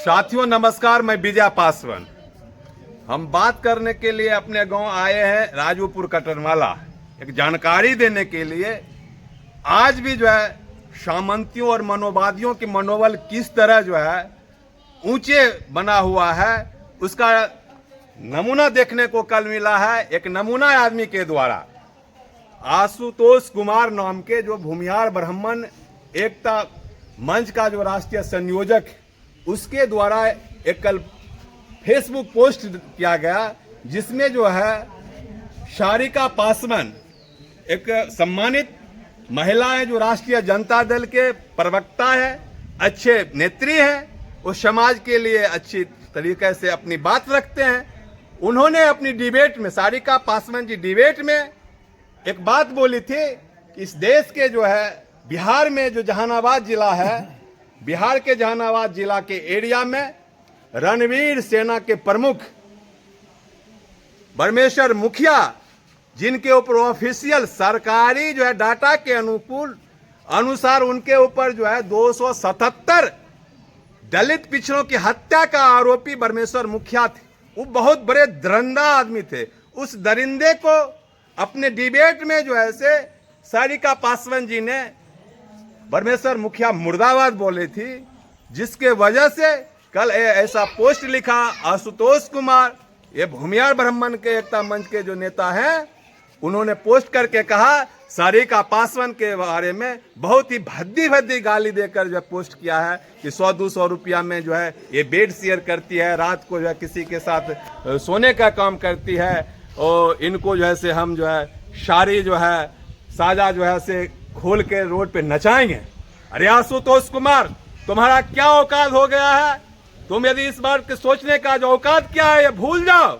साथियों नमस्कार, मैं विजय पासवान। हम बात करने के लिए अपने गांव आए हैं राजूपुर कटरमाला, एक जानकारी देने के लिए। आज भी जो है सामंतियों और मनोवादियों के मनोबल किस तरह जो है ऊंचे बना हुआ है, उसका नमूना देखने को कल मिला है एक नमूना आदमी के द्वारा। आशुतोष कुमार नाम के जो भूमिहार ब्राह्मण एकता मंच का जो राष्ट्रीय संयोजक, उसके द्वारा एक कल फेसबुक पोस्ट किया गया, जिसमें जो है सारिका पासवान एक सम्मानित महिला है, जो राष्ट्रीय जनता दल के प्रवक्ता है, अच्छे नेत्री हैं, वो समाज के लिए अच्छी तरीके से अपनी बात रखते हैं। उन्होंने अपनी डिबेट में, सारिका पासवान जी डिबेट में एक बात बोली थी कि इस देश के जो है बिहार में जो जहानाबाद जिला है, बिहार के जहानाबाद जिला के एरिया में रणवीर सेना के प्रमुख परमेश्वर मुखिया, जिनके ऊपर ऑफिशियल सरकारी जो है डाटा के अनुसार उनके ऊपर जो है 277 दलित पिछड़ों की हत्या का आरोपी परमेश्वर मुखिया थे। वो बहुत बड़े दरिंदा आदमी थे। उस दरिंदे को अपने डिबेट में जो है से सारिका पासवान जी ने परमेश्वर मुखिया मुर्दाबाद बोली थी, जिसके वजह से कल ऐसा पोस्ट लिखा। आशुतोष कुमार, ये भूमिहार ब्राह्मण के एकता मंच के जो नेता हैं, उन्होंने पोस्ट करके कहा सारिका पासवान के बारे में बहुत ही भद्दी गाली देकर जो पोस्ट किया है कि 100-200 रुपया में जो है ये बेड शेयर करती है, रात को जो है किसी के साथ सोने का काम करती है, और इनको जो है से हम जो है सारी जो है साजा जो है से खोल के रोड पे नचाएंगे। अरे आशुतोष कुमार, तुम्हारा क्या औकात हो गया है? तुम यदि इस बार के सोचने का जो औकात क्या है ये भूल जाओ।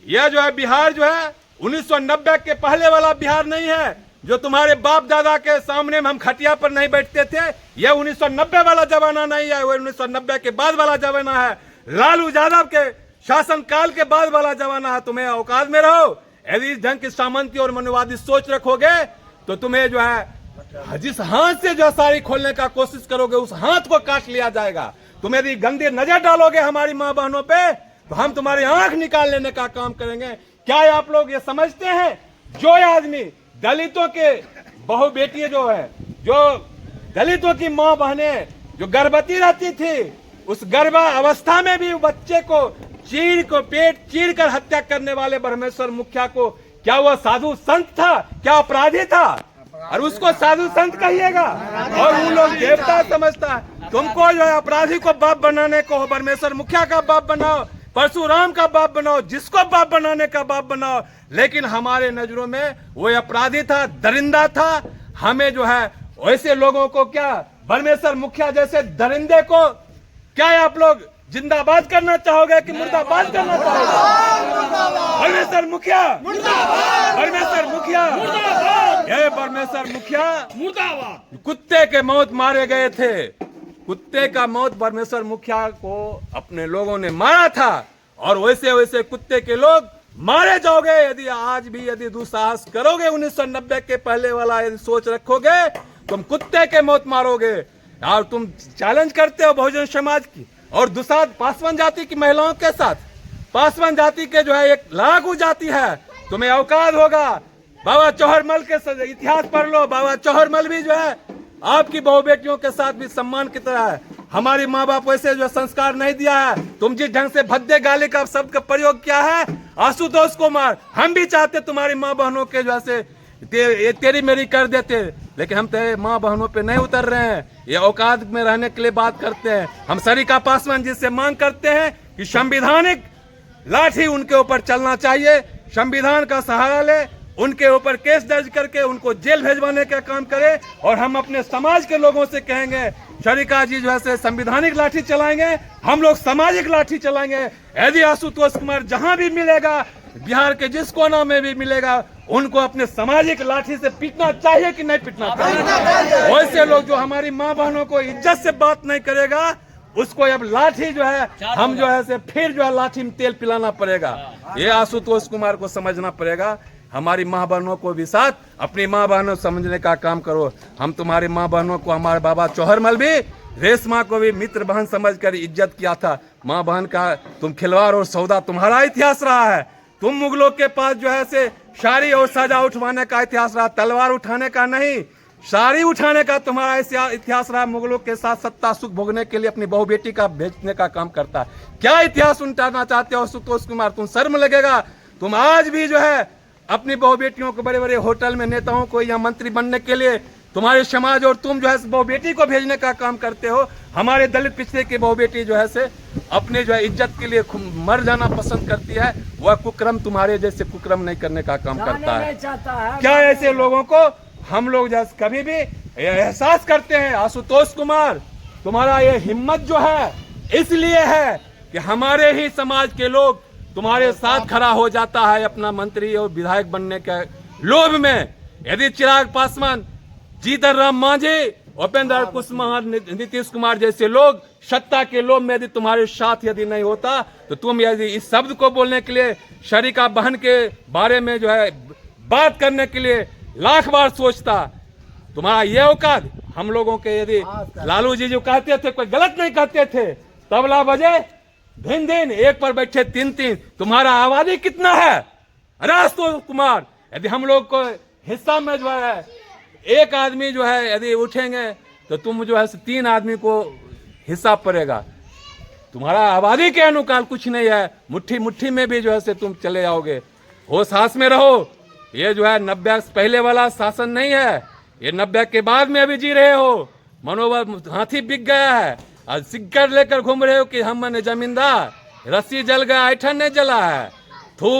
यह जो है बिहार जो है 1990 के पहले वाला बिहार नहीं है, जो तुम्हारे बाप दादा के सामने में हम खटिया पर नहीं बैठते थे। यह 1990 वाला जमाना नहीं है, वो 1990 के बाद वाला जमाना है, लालू यादव के शासन काल के बाद वाला जमाना है। तुम्हें औकात में रहो। यदि इस ढंग की सामंती और मनोवादी सोच रखोगे तो तुम्हें जो है जिस हाथ से जो साड़ी खोलने का कोशिश करोगे, उस हाथ को काट लिया जाएगा। तुम यदि गंदी नजर डालोगे हमारी माँ बहनों पे, तो हम तुम्हारी आंख निकाल लेने का काम करेंगे। क्या आप लोग ये समझते हैं, जो आदमी दलितों के बहु बेटी जो है, जो दलितों की माँ बहनें जो गर्भवती रहती थी, उस गर्भ अवस्था में भी बच्चे को पेट चीर कर हत्या करने वाले परमेश्वर मुखिया को क्या वह साधु संत था? क्या अपराधी था? और उसको साधु संत कहिएगा और वो लोग देवता समझता है। तुमको जो है अपराधी को बाप बनाने को परमेश्वर मुखिया का बाप बनाओ, परशुराम का बाप बनाओ, जिसको बाप बनाने का बाप बनाओ, लेकिन हमारे नजरों में वो अपराधी था, दरिंदा था। हमें जो है वैसे लोगों को, क्या परमेश्वर मुखिया जैसे दरिंदे को क्या आप लोग जिंदाबाद करना चाहोगे कि मुर्दाबाद करना चाहोगे? परमेश्वर मुखिया मुर्दाबाद, परमेश्वर मुखिया मुर्दाबाद, ये परमेश्वर मुखिया मुर्दाबाद। कुत्ते के मौत मारे गए थे, कुत्ते का मौत परमेश्वर मुखिया को अपने लोगों ने मारा था, और वैसे वैसे कुत्ते के लोग मारे जाओगे यदि आज भी यदि दुस्साहस करोगे। 1990 के पहले वाला यदि सोच रखोगे, तुम कुत्ते के मौत मारोगे। और तुम चैलेंज करते हो बहुजन समाज की और दूसरा पासवान जाति की महिलाओं के साथ। पासवान जाति के जो है एक लागू जाति है, तुम्हें औकात होगा। बाबा चौहरमल के इतिहास पढ़ लो। बाबा चौहरमल भी जो है आपकी बहु बेटियों के साथ भी सम्मान की तरह है। हमारी माँ बाप वैसे जो संस्कार नहीं दिया है। तुम जिस ढंग से भद्दे गाली का शब्द का प्रयोग किया है आशुतोष कुमार, हम भी चाहते तुम्हारी माँ बहनों के जैसे तेरी मेरी कर देते, लेकिन हम तेरे माँ बहनों पे नहीं उतर रहे हैं। ये औकात में रहने के लिए बात करते हैं। हम सारिका पासवान जी से मांग करते हैं कि संवैधानिक लाठी उनके ऊपर चलना चाहिए, संविधान का सहारा ले, उनके ऊपर केस दर्ज करके उनको जेल भेजवाने का काम करे। और हम अपने समाज के लोगों से कहेंगे, सारिका जी जो है संवैधानिक लाठी चलाएंगे, हम लोग सामाजिक लाठी चलाएंगे। यदि आशुतोष कुमार जहां भी मिलेगा, बिहार के जिस कोना में भी मिलेगा, उनको अपने सामाजिक लाठी से पीटना चाहिए कि नहीं पीटना चाहिए? वैसे लोग जो हमारी माँ बहनों को इज्जत से बात नहीं करेगा, उसको अब लाठी जो है हम जो है से फिर जो है लाठी में तेल पिलाना पड़ेगा। ये आशुतोष कुमार को समझना पड़ेगा। हमारी माँ बहनों को भी साथ अपनी माँ बहनों समझने का काम करो। हम तुम्हारी माँ बहनों को, हमारे बाबा चौहरमल भी रेशमा को भी मित्र बहन समझकर इज्जत किया था। माँ बहन का तुम खिलवाड़ और सौदा तुम्हारा इतिहास रहा है। तुम मुगलों के पास जो है से शारी और सजा उठवाने का इतिहास रहा, तलवार उठाने का नहीं, शारी उठाने का तुम्हारा इतिहास रहा। मुगलों के साथ सत्ता सुख भोगने के लिए अपनी बहू बेटी का भेजने का काम करता है। क्या इतिहास उल्टाना चाहते हो आशुतोष कुमार? तुम शर्म लगेगा। तुम आज भी जो है अपनी बहू बेटियों को बड़े बड़े होटल में नेताओं को या मंत्री बनने के लिए तुम्हारे समाज और तुम जो है बहू बेटी को भेजने का काम करते हो। हमारे दलित पिछड़े की बहू बेटी जो है से अपने जो है इज्जत के लिए मर जाना पसंद करती है। वह कुक्रम तुम्हारे जैसे कुक्रम नहीं करने का काम करता है। क्या ऐसे लोगों को हम लोग जैसे कभी भी एहसास करते हैं? आशुतोष कुमार, तुम्हारा ये हिम्मत जो है इसलिए है कि हमारे ही समाज के लोग तुम्हारे साथ खड़ा हो जाता है अपना मंत्री और विधायक बनने के लोभ में। यदि चिराग पासवान, जीतन राम मांझी, उपेंद्र कुशवाहा, नीतीश कुमार जैसे लोग सत्ता के लोभ में यदि तुम्हारे साथ यदि नहीं होता तो तुम यदि इस शब्द को बोलने के लिए, शरीका बहन के बारे में जो है बात करने के लिए लाख बार सोचता। तुम्हारा ये औकात हम लोगों के, यदि लालू जी जो कहते थे कोई गलत नहीं कहते थे, तबला बजे दिन दिन एक पर बैठे तीन तीन। तुम्हारा आबादी कितना है? आशुतोष कुमार, यदि हम लोग को हिस्सा में जो है एक आदमी जो है यदि उठेंगे तो तुम जो है 3 आदमी को हिस्सा पड़ेगा। तुम्हारा आबादी के अनुकाल कुछ नहीं है। मुट्ठी मुट्ठी में भी जो है से तुम चले आओगे। होश हास में रहो। ये जो है 90 से पहले वाला शासन नहीं है, ये 90 के बाद में अभी जी रहे हो। मनोबल हाथी बिक गया है और सिक्कर लेकर घूम रहे हो कि हम मैंने जमींदार। रस्सी जल गया, ऐठन नहीं जला है। थू